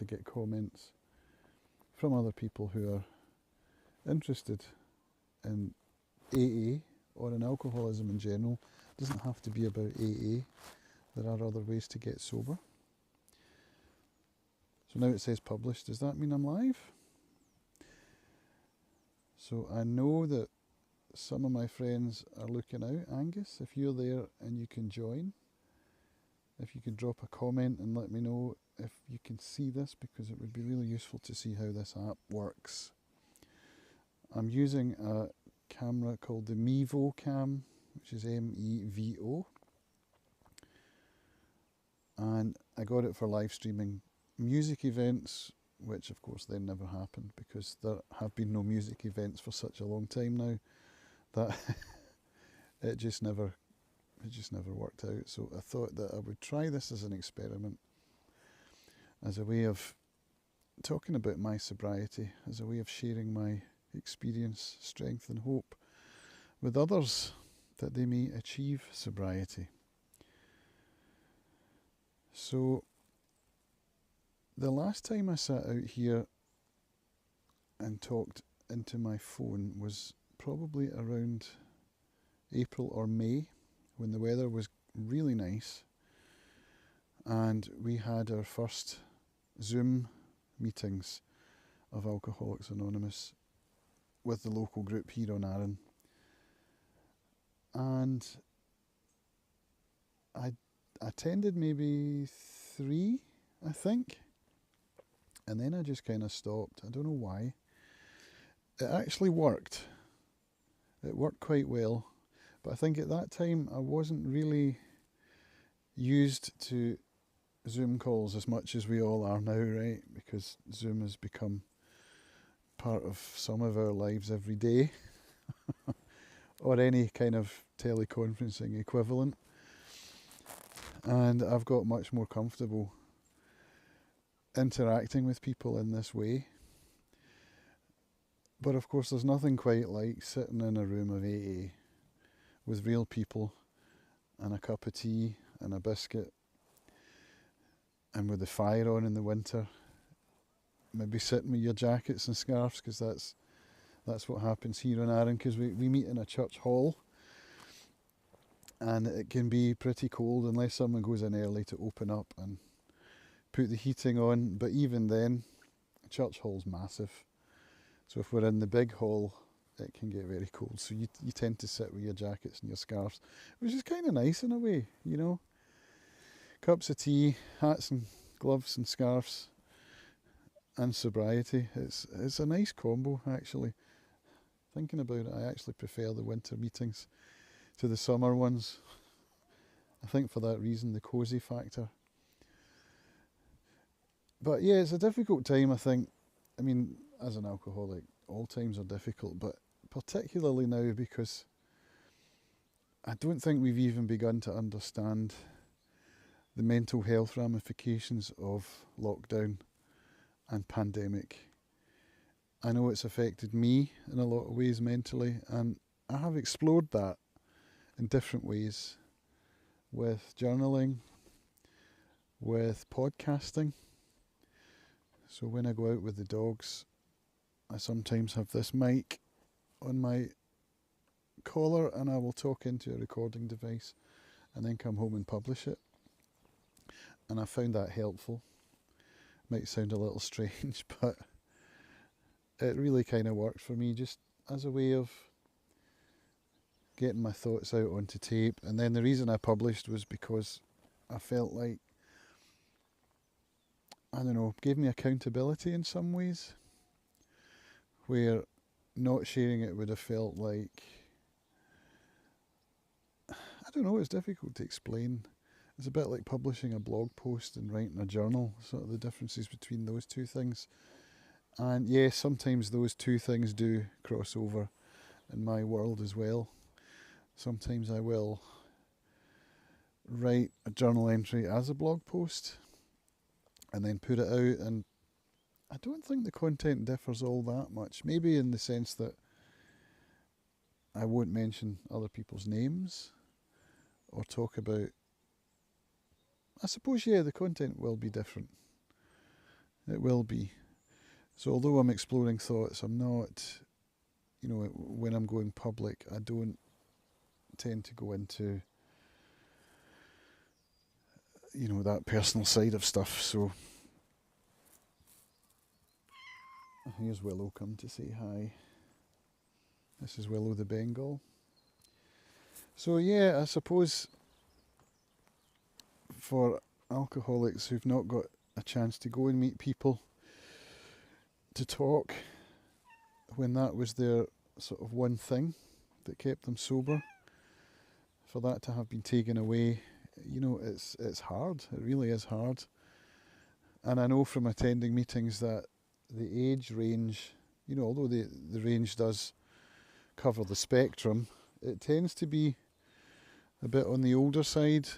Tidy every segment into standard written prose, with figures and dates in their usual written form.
to get comments from other people who are interested in AA or in alcoholism in general. It doesn't have to be about AA. There are other ways to get sober. So now it says published. Does that mean I'm live? So I know that some of my friends are looking out. Angus, if you're there and you can join, if you could drop a comment and let me know if you can see this, because it would be really useful to see how this app works. I'm using a camera called the Mevo Cam, which is MEVO, and I got it for live streaming music events, which of course then never happened because there have been no music events for such a long time now that it just never worked out. So I thought that I would try this as an experiment, as a way of talking about my sobriety, as a way of sharing my experience, strength and hope with others, that they may achieve sobriety. So the last time I sat out here and talked into my phone was probably around April or May, when the weather was really nice and we had our first Zoom meetings of Alcoholics Anonymous with the local group here on Arran. And I attended maybe 3, I think, and then I just kind of stopped. I don't know why. It actually worked. It worked quite well, but I think at that time I wasn't really used to Zoom calls as much as we all are now, right? Because Zoom has become part of some of our lives every day, or any kind of teleconferencing equivalent. And I've got much more comfortable interacting with people in this way. But of course there's nothing quite like sitting in a room of AA with real people and a cup of tea and a biscuit, and with the fire on in the winter, maybe sitting with your jackets and scarves, because that's what happens here in Arran, because we meet in a church hall and it can be pretty cold unless someone goes in early to open up and put the heating on. But even then, a church hall's massive, so if we're in the big hall it can get very cold, so you tend to sit with your jackets and your scarves, which is kind of nice in a way, you know. Cups of tea, hats and gloves and scarves, and sobriety. It's a nice combo, actually. Thinking about it, I actually prefer the winter meetings to the summer ones. I think for that reason, the cosy factor. But yeah, it's a difficult time, I think. I mean, as an alcoholic, all times are difficult, but particularly now, because I don't think we've even begun to understand the mental health ramifications of lockdown and pandemic. I know it's affected me in a lot of ways mentally, and I have explored that in different ways, with journaling, with podcasting. So when I go out with the dogs, I sometimes have this mic on my collar and I will talk into a recording device and then come home and publish it. And I found that helpful. Might sound a little strange, but it really kind of worked for me, just as a way of getting my thoughts out onto tape. And then the reason I published was because I felt like, I don't know, gave me accountability in some ways, where not sharing it would have felt like, I don't know, it's difficult to explain. It's a bit like publishing a blog post and writing a journal, sort of the differences between those two things. And yes, sometimes those two things do cross over in my world as well. Sometimes I will write a journal entry as a blog post and then put it out, and I don't think the content differs all that much. Maybe in the sense that I won't mention other people's names or talk about, I suppose, yeah, the content will be different. It will be. So although I'm exploring thoughts, I'm not, when I'm going public, I don't tend to go into, that personal side of stuff. So here's Willow come to say hi. This is Willow the Bengal. So yeah, I suppose for alcoholics who've not got a chance to go and meet people to talk, when that was their sort of one thing that kept them sober, for that to have been taken away, it's hard. It really is hard. And I know from attending meetings that the age range, although the range does cover the spectrum, it tends to be a bit on the older side.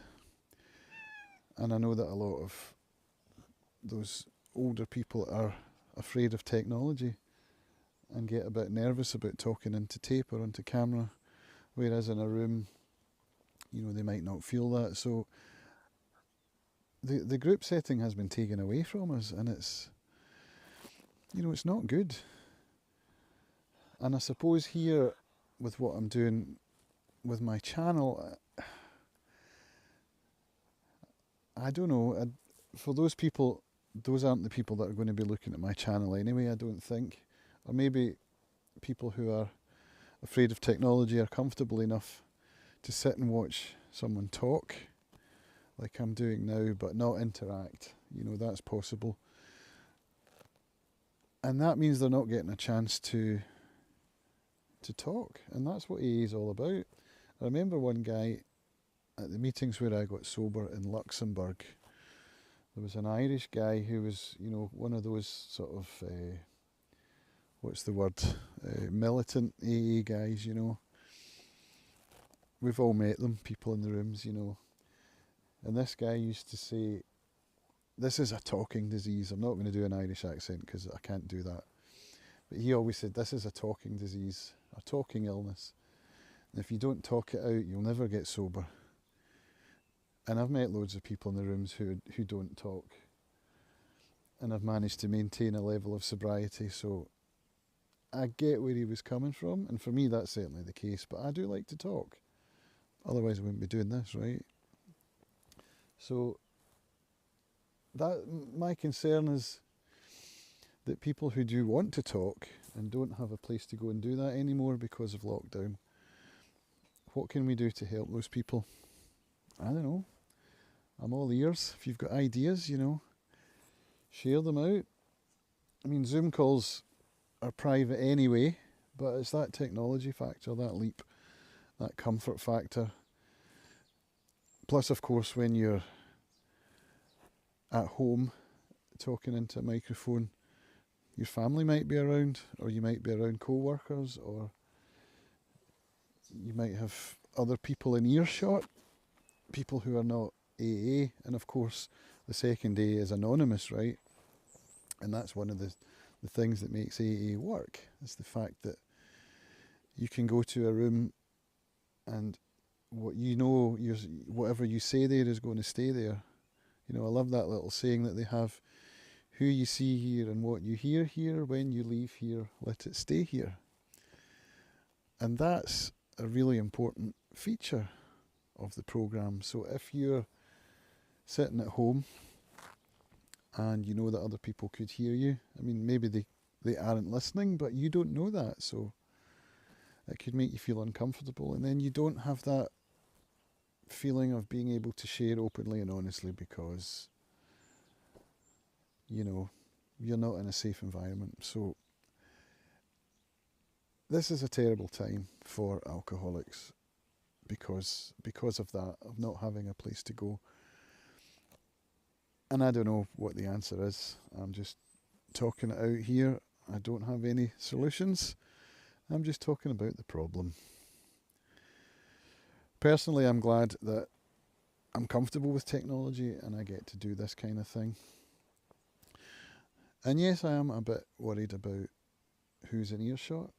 And I know that a lot of those older people are afraid of technology and get a bit nervous about talking into tape or onto camera, whereas in a room, they might not feel that. So the group setting has been taken away from us, and it's not good. And I suppose here, with what I'm doing with my channel, I don't know. For those people, those aren't the people that are going to be looking at my channel anyway, I don't think. Or maybe people who are afraid of technology are comfortable enough to sit and watch someone talk, like I'm doing now, but not interact. That's possible. And that means they're not getting a chance to talk. And that's what AA is all about. I remember one guy at the meetings where I got sober in Luxembourg. There was an Irish guy who was, one of those sort of, militant AA guys, We've all met them, people in the rooms, And this guy used to say, this is a talking disease. I'm not going to do an Irish accent because I can't do that. But he always said, this is a talking disease, a talking illness. And if you don't talk it out, you'll never get sober. And I've met loads of people in the rooms who don't talk. And I've managed to maintain a level of sobriety. So I get where he was coming from. And for me, that's certainly the case. But I do like to talk. Otherwise, I wouldn't be doing this, right? So my concern is that people who do want to talk and don't have a place to go and do that anymore because of lockdown, what can we do to help those people? I don't know. I'm all ears. If you've got ideas, share them out. I mean, Zoom calls are private anyway, but it's that technology factor, that leap, that comfort factor. Plus, of course, when you're at home talking into a microphone, your family might be around, or you might be around co-workers, or you might have other people in earshot, people who are not AA, and of course the second A is anonymous, right? And that's one of the things that makes AA work, is the fact that you can go to a room and whatever you say there is going to stay there. I love that little saying that they have, who you see here and what you hear here, when you leave here, let it stay here. And that's a really important feature of the programme. So if you're sitting at home and you know that other people could hear you, I mean, maybe they aren't listening, but you don't know that, so it could make you feel uncomfortable, and then you don't have that feeling of being able to share openly and honestly because you're not in a safe environment. So this is a terrible time for alcoholics because of that, of not having a place to go. And I don't know what the answer is. I'm just talking it out here. I don't have any solutions. I'm just talking about the problem. Personally, I'm glad that I'm comfortable with technology and I get to do this kind of thing. And yes, I am a bit worried about who's in earshot.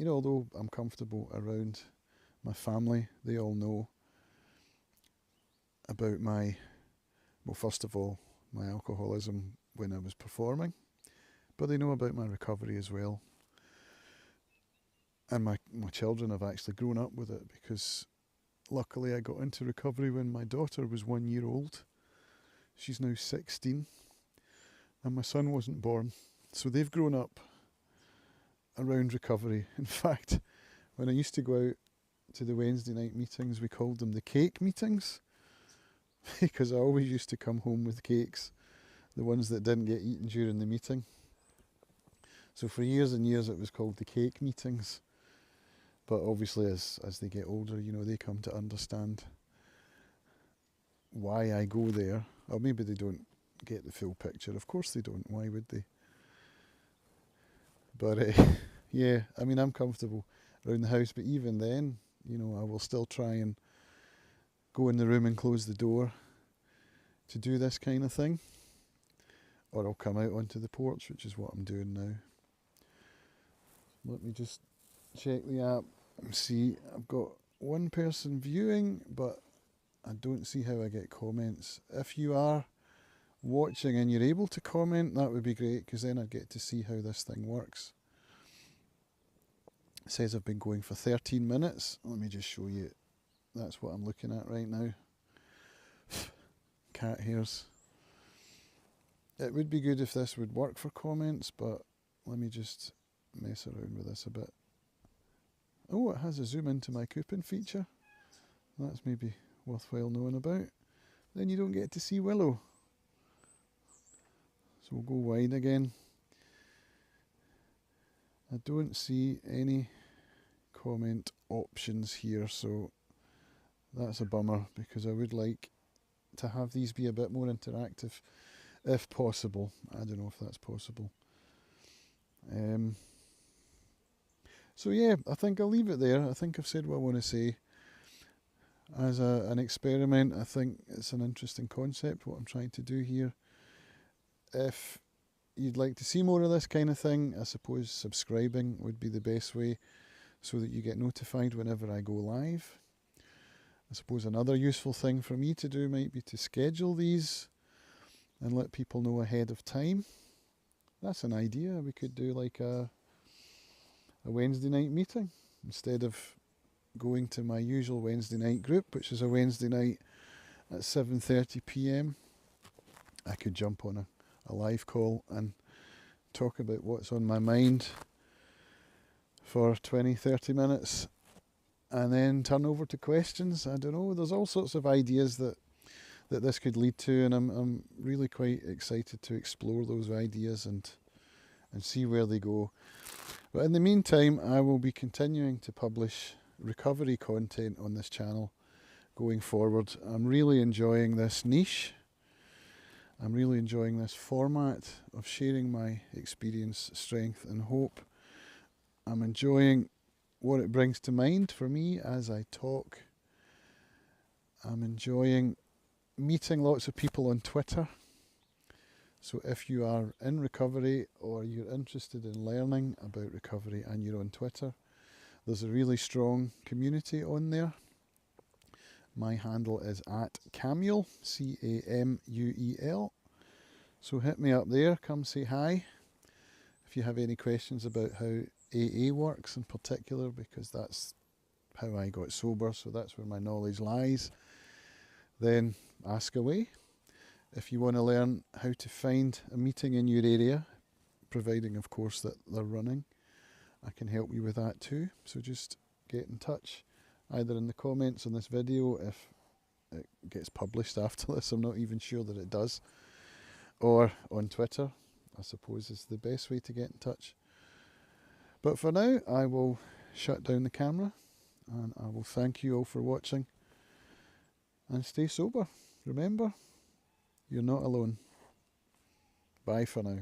Although I'm comfortable around my family, they all know about first of all, my alcoholism when I was performing, but they know about my recovery as well. And my children have actually grown up with it, because luckily I got into recovery when my daughter was 1 year old. She's now 16, and my son wasn't born. So they've grown up around recovery. In fact, when I used to go out to the Wednesday night meetings, we called them the cake meetings, because I always used to come home with cakes, the ones that didn't get eaten during the meeting. So for years and years it was called the cake meetings. But obviously as they get older, they come to understand why I go there. Or maybe they don't get the full picture. Of course they don't. Why would they? But yeah, I mean, I'm comfortable around the house, but even then, I will still try and go in the room and close the door to do this kind of thing. Or I'll come out onto the porch, which is what I'm doing now. Let me just check the app and see. I've got one person viewing, but I don't see how I get comments. If you are watching and you're able to comment, that would be great, because then I'd get to see how this thing works. It says I've been going for 13 minutes. Let me just show you. That's what I'm looking at right now. Cat hairs. It would be good if this would work for comments, but let me just mess around with this a bit. Oh, it has a zoom into my coupon feature. That's maybe worthwhile knowing about. Then you don't get to see Willow. So we'll go wide again. I don't see any comment options here, so that's a bummer, because I would like to have these be a bit more interactive if possible. I don't know if that's possible. So yeah, I think I'll leave it there. I think I've said what I want to say. As an experiment, I think it's an interesting concept, what I'm trying to do here. If you'd like to see more of this kind of thing, I suppose subscribing would be the best way, so that you get notified whenever I go live. I suppose another useful thing for me to do might be to schedule these and let people know ahead of time. That's an idea. We could do like a Wednesday night meeting, instead of going to my usual Wednesday night group, which is a Wednesday night at 7:30 p.m. I could jump on a live call and talk about what's on my mind for 20-30 minutes, and then turn over to questions. I don't know, there's all sorts of ideas that this could lead to, and I'm really quite excited to explore those ideas and see where they go. But in the meantime, I will be continuing to publish recovery content on this channel going forward. I'm really enjoying this niche. I'm really enjoying this format of sharing my experience, strength and hope. I'm enjoying what it brings to mind for me as I talk. I'm enjoying meeting lots of people on Twitter. So if you are in recovery, or you're interested in learning about recovery and you're on Twitter, there's a really strong community on there. My handle is @Camuel, Camuel. So hit me up there, come say hi. If you have any questions about how AA works in particular, because that's how I got sober, so that's where my knowledge lies, then ask away. If you want to learn how to find a meeting in your area, providing of course that they're running, I can help you with that too. So just get in touch, either in the comments on this video, if it gets published after this, I'm not even sure that it does, or on Twitter, I suppose is the best way to get in touch. But for now, I will shut down the camera, and I will thank you all for watching, and stay sober. Remember, you're not alone. Bye for now.